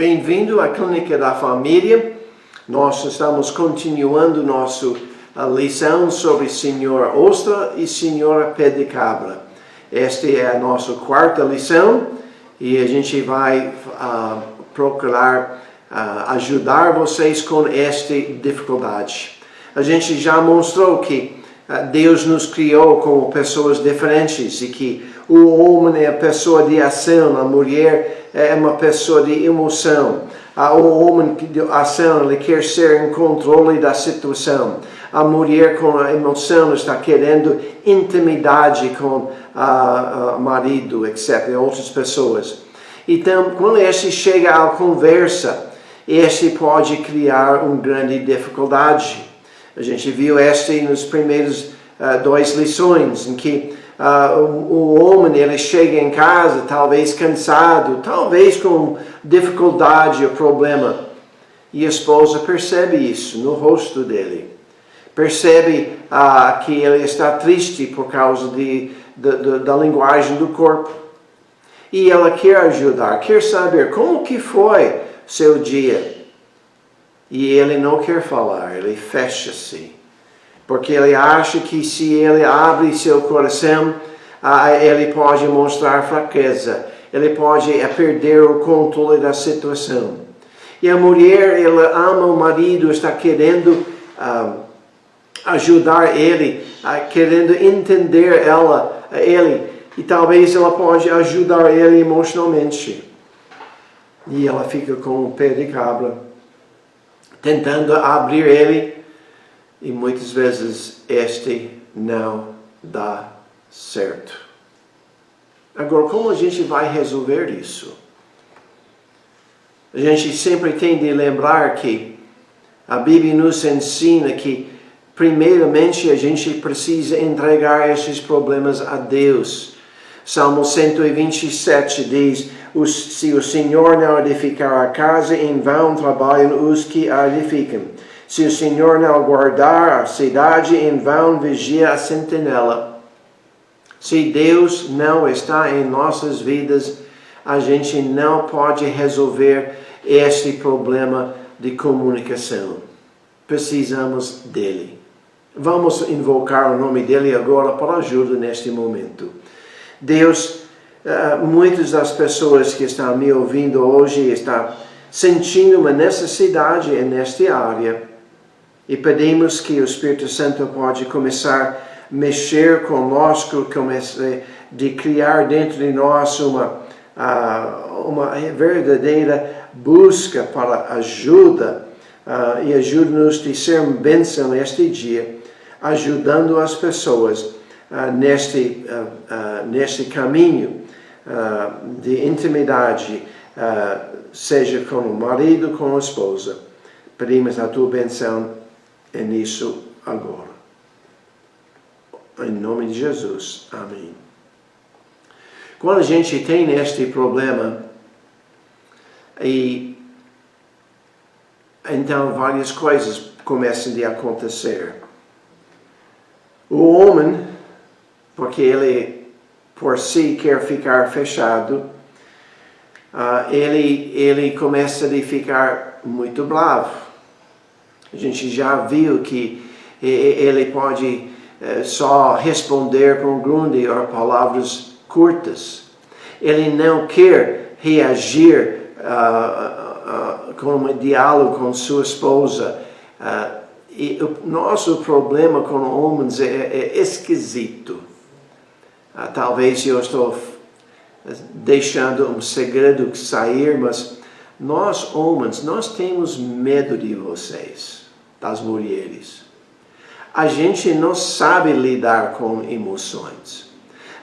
Bem-vindo à Clínica da Família. Nós estamos continuando nossa lição sobre Senhora Ostra e Senhora Pé de Cabra. Esta é a nossa quarta lição e a gente vai procurar ajudar vocês com esta dificuldade. A gente já mostrou que Deus nos criou como pessoas diferentes e que o homem é a pessoa de ação, a mulher é uma pessoa de emoção. O homem de ação, ele quer ser em controle da situação. A mulher com a emoção está querendo intimidade com o marido, etc., outras pessoas. Então, quando este chega à conversa, este pode criar uma grande dificuldade. A gente viu este nos primeiros duas lições, em que o homem ele chega em casa, talvez cansado, talvez com dificuldade ou problema. E a esposa percebe isso no rosto dele. Percebe que ele está triste por causa da linguagem do corpo. E ela quer ajudar, quer saber como que foi seu dia. E ele não quer falar, ele fecha-se. Porque ele acha que se ele abre seu coração, ele pode mostrar fraqueza. Ele pode perder o controle da situação. E a mulher, ela ama o marido, está querendo ajudar ele, querendo entender ele. E talvez ela pode ajudar ele emocionalmente. E ela fica com o pé de cabra, tentando abrir ele. E muitas vezes este não dá certo. Agora, como a gente vai resolver isso? A gente sempre tem de lembrar que a Bíblia nos ensina que, primeiramente, a gente precisa entregar esses problemas a Deus. Salmo 127 diz, se o Senhor não edificar a casa, em vão trabalham os que a edificam. Se o Senhor não guardar a cidade, em vão vigia a sentinela. Se Deus não está em nossas vidas, a gente não pode resolver este problema de comunicação. Precisamos dele. Vamos invocar o nome dele agora para ajuda neste momento. Deus, muitas das pessoas que estão me ouvindo hoje estão sentindo uma necessidade nesta área. E pedimos que o Espírito Santo pode começar a mexer conosco, de criar dentro de nós uma verdadeira busca para ajuda. E ajude-nos a ser uma bênção neste dia, ajudando as pessoas neste caminho de intimidade, seja com o marido, com a esposa. Pedimos a tua bênção nisso agora. Em nome de Jesus. Amém. Quando a gente tem este problema, então várias coisas começam a acontecer. O homem, porque ele por si quer ficar fechado, ele começa a ficar muito bravo. A gente já viu que ele pode só responder com grande ou palavras curtas. Ele não quer reagir com um diálogo com sua esposa. E o nosso problema com homens é esquisito. Talvez eu estou deixando um segredo sair, mas nós homens, nós temos medo de vocês, das mulheres. A gente não sabe lidar com emoções.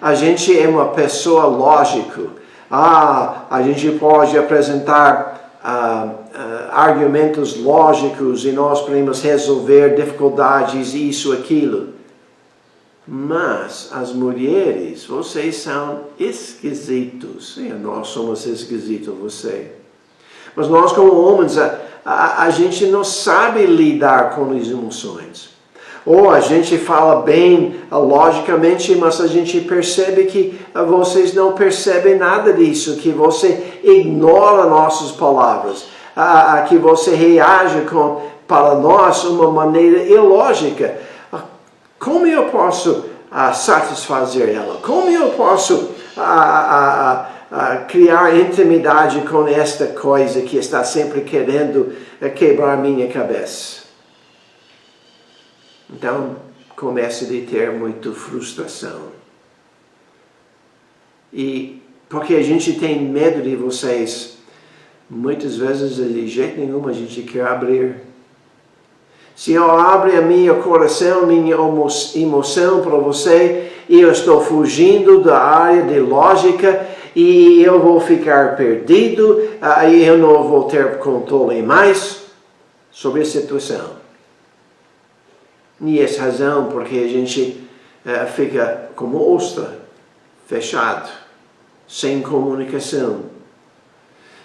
A gente é uma pessoa lógica. A gente pode apresentar argumentos lógicos e nós podemos resolver dificuldades, isso, aquilo. Mas as mulheres, vocês são esquisitos. E nós somos esquisitos, você. Mas nós como homens, a gente não sabe lidar com as emoções. Ou a gente fala bem logicamente, mas a gente percebe que vocês não percebem nada disso, que você ignora nossas palavras, que você reage para nós de uma maneira ilógica. Como eu posso satisfazer ela? Como eu posso criar intimidade com esta coisa que está sempre querendo quebrar minha cabeça? Então, começa a ter muita frustração. E porque a gente tem medo de vocês, muitas vezes de jeito nenhum a gente quer abrir. Se eu abro a minha coração, minha emoção para você, e eu estou fugindo da área de lógica, e eu vou ficar perdido, e eu não vou ter controle mais sobre a situação. E essa razão porque a gente fica como ostra, fechado, sem comunicação.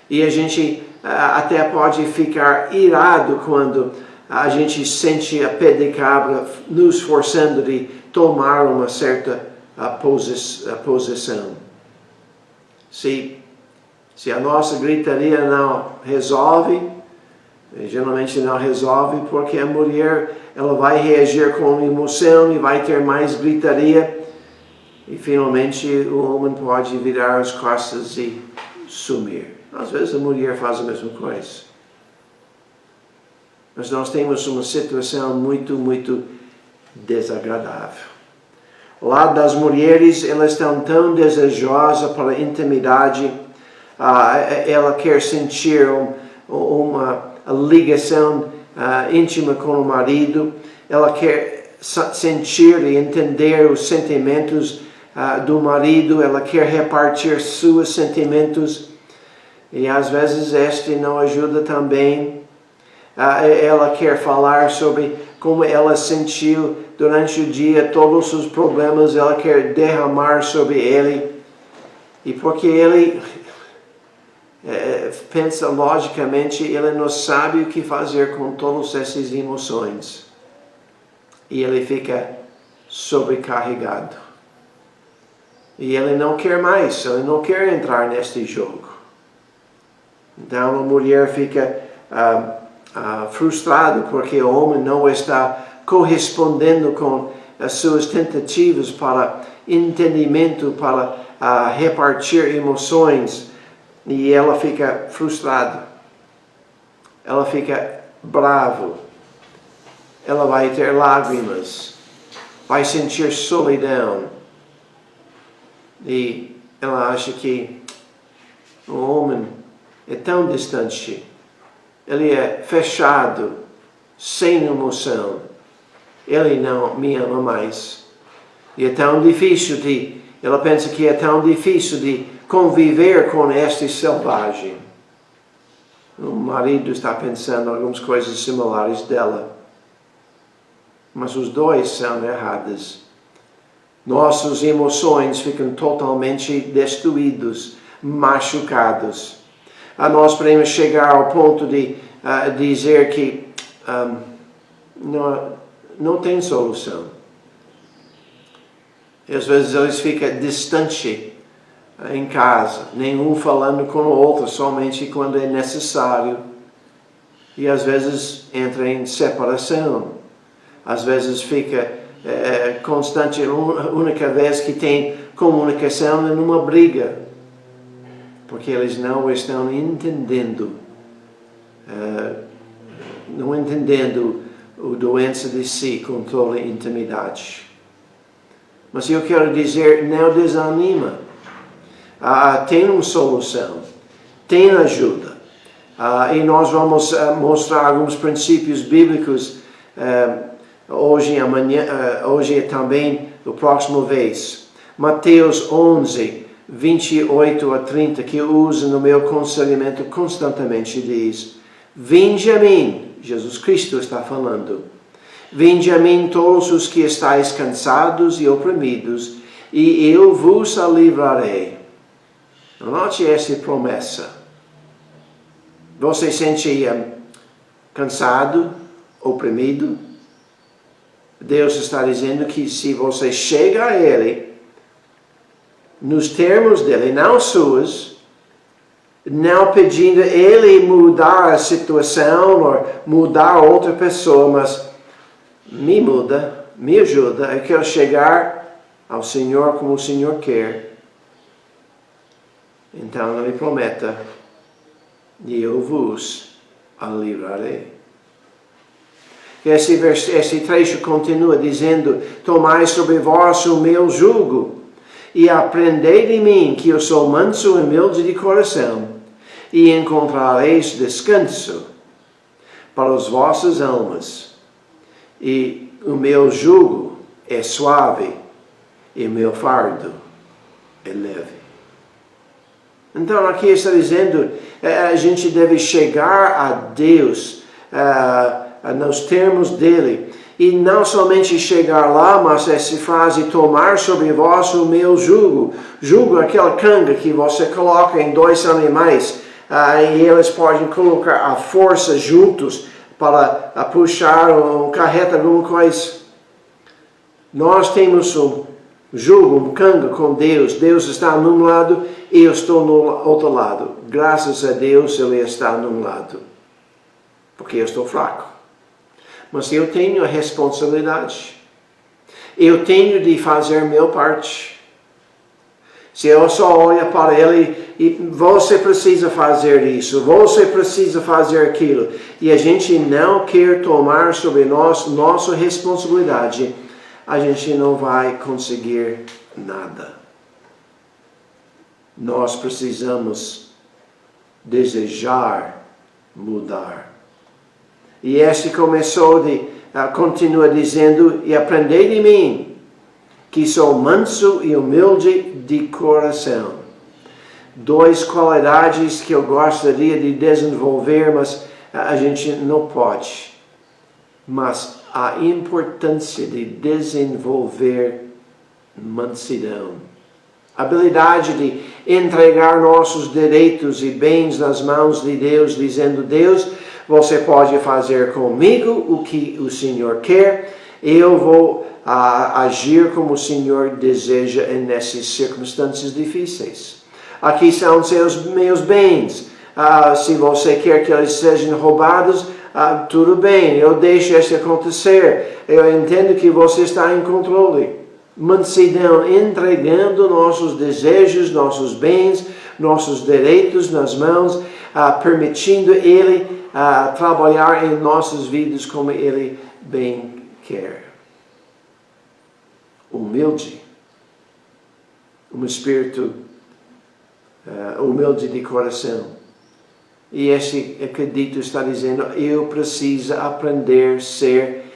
E a gente até pode ficar irado quando a gente sente a pé de cabra nos forçando de tomar uma certa posição. Se a nossa gritaria não resolve, geralmente não resolve porque a mulher ela vai reagir com emoção e vai ter mais gritaria e finalmente o homem pode virar as costas e sumir. Às vezes a mulher faz a mesma coisa. Mas nós temos uma situação muito desagradável. O lado das mulheres, elas estão tão desejosas para a intimidade, ela quer sentir uma ligação íntima com o marido, ela quer sentir e entender os sentimentos do marido, ela quer repartir seus sentimentos, e às vezes este não ajuda também. Ela quer falar sobre como ela sentiu durante o dia, todos os problemas, ela quer derramar sobre ele. E porque ele pensa logicamente, ele não sabe o que fazer com todas essas emoções. E ele fica sobrecarregado. E ele não quer mais, ele não quer entrar neste jogo. Então a mulher fica frustrada porque o homem não está correspondendo com as suas tentativas para entendimento, para repartir emoções. E ela fica frustrada, ela fica brava, ela vai ter lágrimas, vai sentir solidão. E ela acha que o homem é tão distante, ele é fechado, sem emoção, ele não me ama mais. E é tão difícil ela pensa que é tão difícil de conviver com este selvagem. O marido está pensando em algumas coisas similares dela. Mas os dois são errados. Nossas emoções ficam totalmente destruídas, machucados. Nós podemos chegar ao ponto de dizer que não tem solução. E às vezes eles ficam distantes em casa, nenhum falando com o outro, somente quando é necessário. E às vezes entra em separação. Às vezes fica constante, a única vez que tem comunicação é numa briga. Porque eles não estão entendendo, a doença de si, controle e intimidade. Mas eu quero dizer, não desanima. Tem uma solução, tem ajuda. E nós vamos mostrar alguns princípios bíblicos hoje, amanhã, hoje também, da próxima vez. Mateus 11, 28 a 30, que eu uso no meu aconselhamento constantemente, diz: Vinde a mim, Jesus Cristo está falando, vinde a mim todos os que estáis cansados e oprimidos, e eu vos livrarei. Note essa promessa. Você se sente cansado, oprimido? Deus está dizendo que se você chega a Ele, nos termos dele, não suas, não pedindo Ele mudar a situação ou mudar outra pessoa, mas me muda, me ajuda, eu quero chegar ao Senhor como o Senhor quer. Então Ele prometa, e eu vos livrarei. Esse trecho continua dizendo, tomai sobre vós o meu jugo, e aprendei de mim, que eu sou manso e humilde de coração, e encontrareis descanso para as vossas almas. E o meu jugo é suave, e o meu fardo é leve. Então aqui está dizendo, a gente deve chegar a Deus nos termos dele. E não somente chegar lá, mas essa frase, tomar sobre vós o meu jugo. Jugo é aquela canga que você coloca em dois animais, e eles podem colocar a força juntos para puxar um carreta, alguma coisa. Nós temos um jugo, um canga com Deus. Deus está num lado e eu estou no outro lado. Graças a Deus Ele está num lado, porque eu estou fraco. Mas eu tenho a responsabilidade. Eu tenho de fazer a minha parte. Se eu só olho para Ele e você precisa fazer isso, você precisa fazer aquilo, e a gente não quer tomar sobre nós nossa responsabilidade, a gente não vai conseguir nada. Nós precisamos desejar mudar. E este continua dizendo, e aprendei de mim, que sou manso e humilde de coração. Duas qualidades que eu gostaria de desenvolver, mas a gente não pode. Mas a importância de desenvolver mansidão. A habilidade de entregar nossos direitos e bens nas mãos de Deus, dizendo, Deus, você pode fazer comigo o que o Senhor quer, eu vou agir como o Senhor deseja nessas circunstâncias difíceis. Aqui são meus bens. Se você quer que eles sejam roubados, tudo bem, eu deixo isso acontecer. Eu entendo que você está em controle. Mansidão, entregando nossos desejos, nossos bens, nossos direitos nas mãos, permitindo Ele trabalhar em nossas vidas como Ele bem quer. Humilde. Um espírito humilde de coração. E esse, acredito, está dizendo, eu preciso aprender a ser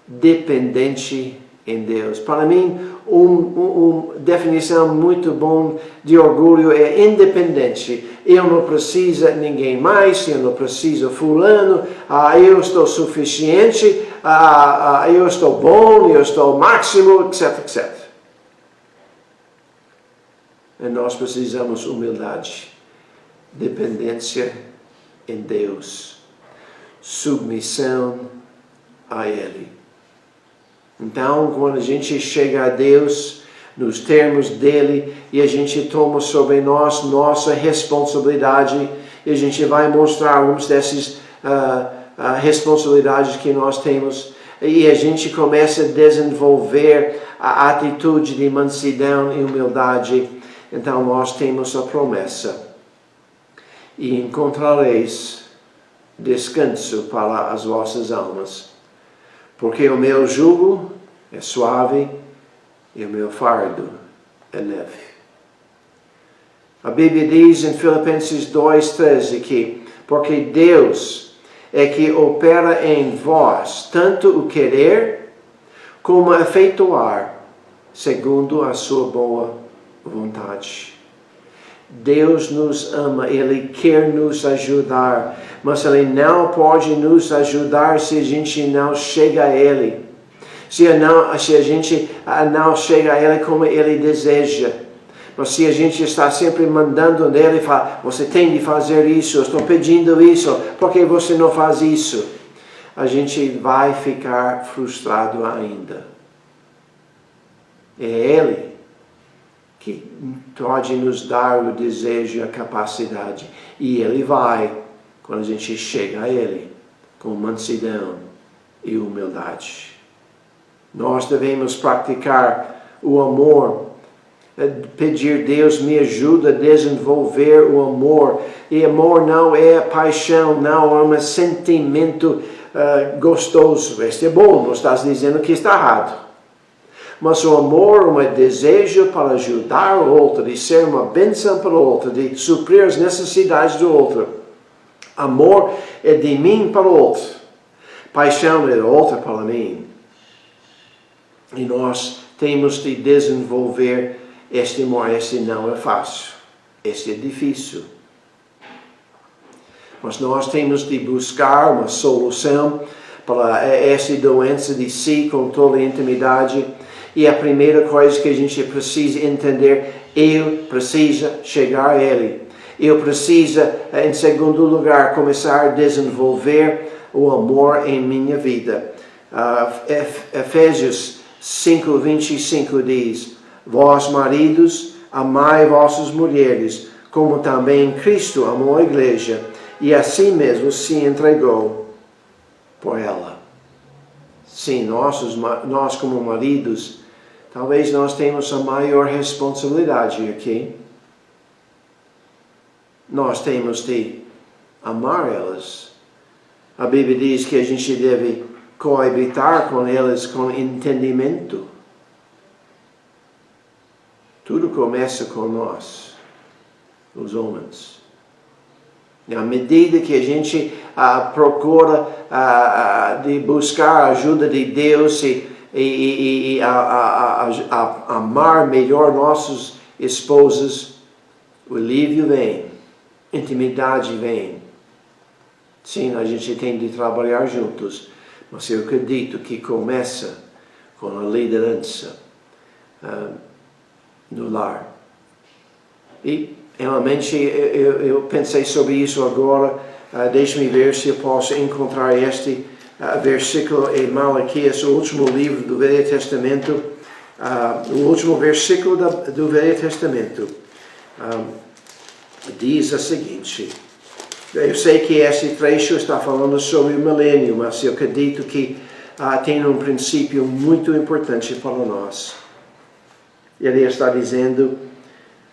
dependente em Deus. Para mim, uma definição muito boa de orgulho é independente. Eu não preciso de ninguém mais, eu não preciso fulano, eu estou suficiente, eu estou bom, eu estou máximo, etc, etc. E nós precisamos humildade, dependência em Deus, submissão a Ele. Então, quando a gente chega a Deus, nos termos dele, e a gente toma sobre nós nossa responsabilidade, e a gente vai mostrar algumas dessas responsabilidades que nós temos, e a gente começa a desenvolver a atitude de mansidão e humildade, então nós temos a promessa, e encontrareis descanso para as vossas almas. Porque o meu jugo é suave e o meu fardo é leve. A Bíblia diz em Filipenses 2:13 que, porque Deus é que opera em vós tanto o querer como efetuar, segundo a sua boa vontade. Deus nos ama, Ele quer nos ajudar, mas Ele não pode nos ajudar se a gente não chega a Ele. Se a gente não chega a Ele como Ele deseja. Mas se a gente está sempre mandando nele, fala, você tem de fazer isso, eu estou pedindo isso, por que você não faz isso? a gente vai ficar frustrado ainda. É Ele que pode nos dar o desejo e a capacidade. E Ele vai, quando a gente chega a Ele, com mansidão e humildade. Nós devemos praticar o amor, pedir Deus me ajuda a desenvolver o amor. E amor não é paixão, não é um sentimento gostoso. Este é bom, não estás dizendo que está errado. Mas o amor é um desejo para ajudar o outro, de ser uma bênção para o outro, de suprir as necessidades do outro. Amor é de mim para o outro. Paixão é do outro para mim. E nós temos de desenvolver este amor. Este não é fácil. Este é difícil. Mas nós temos de buscar uma solução para essa doença de si com toda a intimidade. E a primeira coisa que a gente precisa entender, eu preciso chegar a Ele. Eu preciso, em segundo lugar, começar a desenvolver o amor em minha vida. Efésios 5:25 diz: Vós, maridos, amai vossas mulheres, como também Cristo amou a igreja, e assim mesmo se entregou por ela. Sim, nós como maridos, talvez nós tenhamos a maior responsabilidade aqui. Nós temos de amar elas. A Bíblia diz que a gente deve coabitar com elas com entendimento. Tudo começa com nós, os homens. E à medida que a gente procura de buscar a ajuda de Deus e amar melhor nossos esposos, o alívio vem, intimidade vem. Sim, a gente tem de trabalhar juntos, mas eu acredito que começa com a liderança no lar. E realmente eu pensei sobre isso agora. Deixe-me ver se eu posso encontrar este versículo em Malaquias, o último livro do Velho Testamento, o último versículo do Velho Testamento. Diz o seguinte: eu sei que esse trecho está falando sobre o milênio, mas eu acredito que tem um princípio muito importante para nós. Ele está dizendo,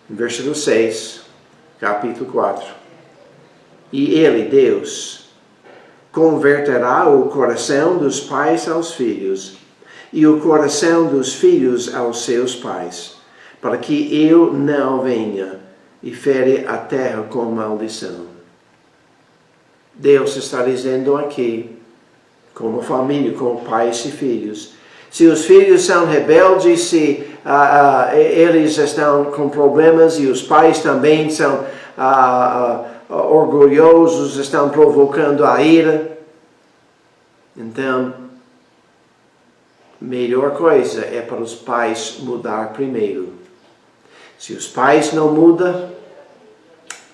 no versículo 6, capítulo 4, e Ele, Deus, converterá o coração dos pais aos filhos, e o coração dos filhos aos seus pais, para que eu não venha e fere a terra com maldição. Deus está dizendo aqui, como família, como pais e filhos, se os filhos são rebeldes, se eles estão com problemas e os pais também são orgulhosos, estão provocando a ira, então, a melhor coisa é para os pais mudar primeiro. Se os pais não mudam,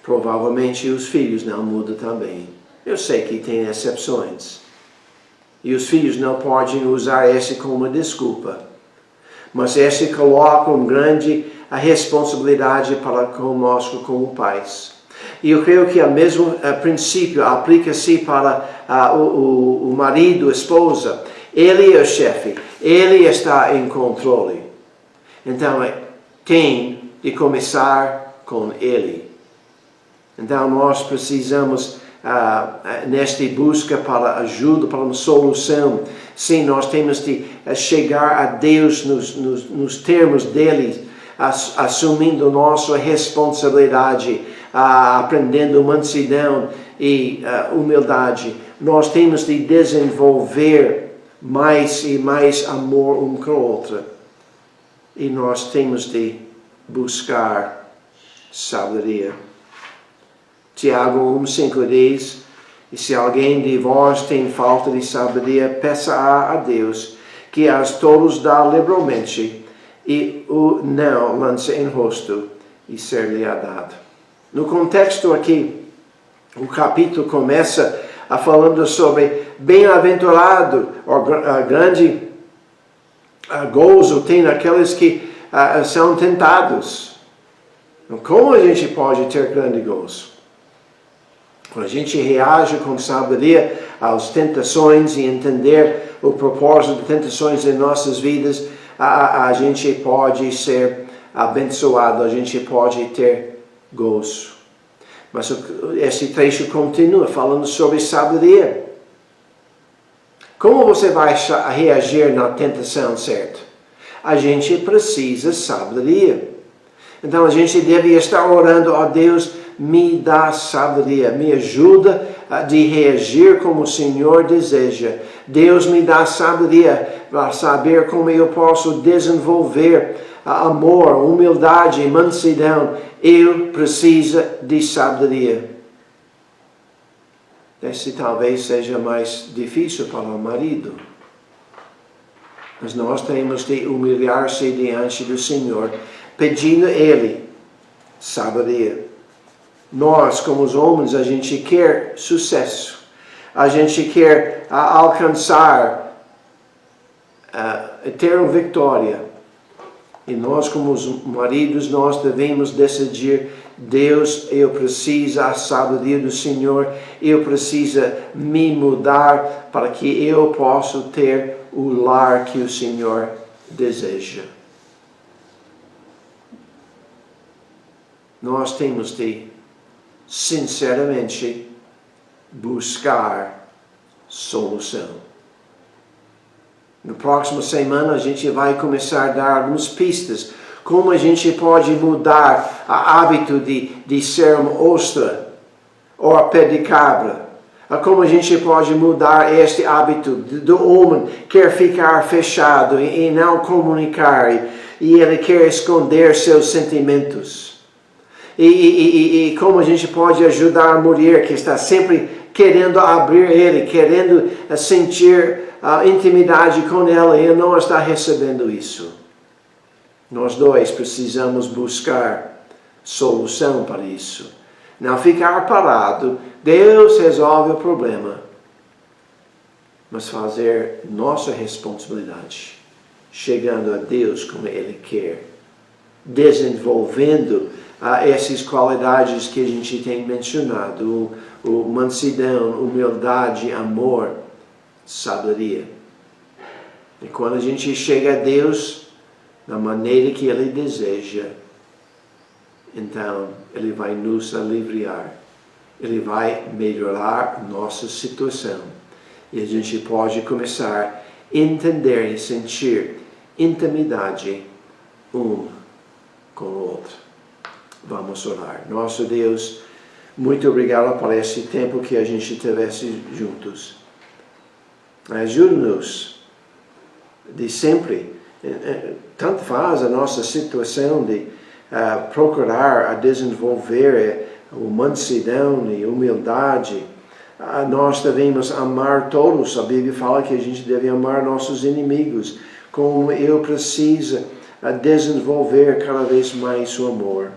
provavelmente os filhos não mudam também. Eu sei que tem exceções. E os filhos não podem usar esse como desculpa. Mas esse coloca uma grande responsabilidade para conosco como pais. E eu creio que o mesmo princípio aplica-se para o marido, a esposa. Ele é o chefe. Ele está em controle. Então, tem de começar com ele. Então, nós precisamos, nesta busca para ajuda, para uma solução, sim, nós temos de chegar a Deus nos termos dele, assumindo nossa responsabilidade, aprendendo mansidão e humildade. Nós temos de desenvolver mais e mais amor um com o outro. E nós temos de buscar sabedoria. Tiago 1:5 diz: e se alguém de vós tem falta de sabedoria, peça a Deus, que a todos dá liberalmente, e o não lança em rosto, e ser-lhe dado. No contexto aqui, o capítulo começa falando sobre bem-aventurado, grande gozo tem aqueles que são tentados. Como a gente pode ter grande gozo? Quando a gente reage com sabedoria às tentações e entender o propósito de tentações em nossas vidas, a gente pode ser abençoado, a gente pode ter gozo. Mas esse trecho continua falando sobre sabedoria. Como você vai reagir na tentação, certo? A gente precisa de sabedoria. Então a gente deve estar orando a Deus, me dá sabedoria, me ajuda de reagir como o Senhor deseja. Deus me dá sabedoria para saber como eu posso desenvolver amor, humildade, mansidão. Eu preciso de sabedoria. Esse talvez seja mais difícil para o marido. Mas nós temos de humilhar-se diante do Senhor, pedindo a Ele sabedoria. Nós, como os homens, a gente quer sucesso. A gente quer alcançar, ter uma vitória. E nós, como os maridos, nós devemos decidir: Deus, eu preciso da sabedoria do Senhor, eu preciso me mudar para que eu possa ter o lar que o Senhor deseja. Nós temos de, sinceramente, buscar solução. Na próxima semana a gente vai começar a dar algumas pistas como a gente pode mudar o hábito de ser uma ostra ou a pé de cabra. Como a gente pode mudar este hábito do homem quer ficar fechado e não comunicar e ele quer esconder seus sentimentos. E como a gente pode ajudar a mulher que está sempre querendo abrir ele, querendo sentir intimidade com ela e não está recebendo isso. Nós dois precisamos buscar solução para isso. Não ficar parado. Deus resolve o problema. Mas fazer nossa responsabilidade. Chegando a Deus como Ele quer. Desenvolvendo essas qualidades que a gente tem mencionado. O mansidão, humildade, amor, sabedoria. E quando a gente chega a Deus da maneira que Ele deseja, então Ele vai nos aliviar. Ele vai melhorar nossa situação. E a gente pode começar a entender e sentir intimidade um com o outro. Vamos orar. Nosso Deus, muito obrigado por esse tempo que a gente tivesse juntos. Ajude-nos de sempre, tanto faz a nossa situação de procurar a desenvolver a mansidão e humildade. Nós devemos amar todos. A Bíblia fala que a gente deve amar nossos inimigos. Como eu preciso desenvolver cada vez mais o amor.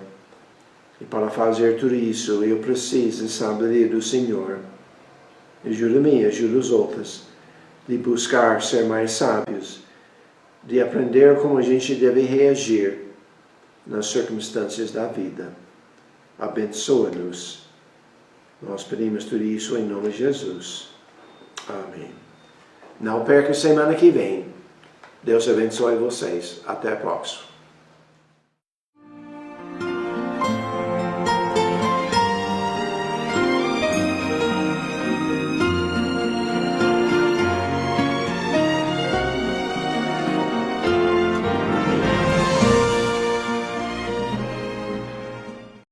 E para fazer tudo isso, eu preciso saber do Senhor. Ajuda-me, ajuda os outros. De buscar ser mais sábios. De aprender como a gente deve reagir nas circunstâncias da vida. Abençoa-nos. Nós pedimos tudo isso em nome de Jesus. Amém. Não perca a semana que vem. Deus abençoe vocês. Até a próxima.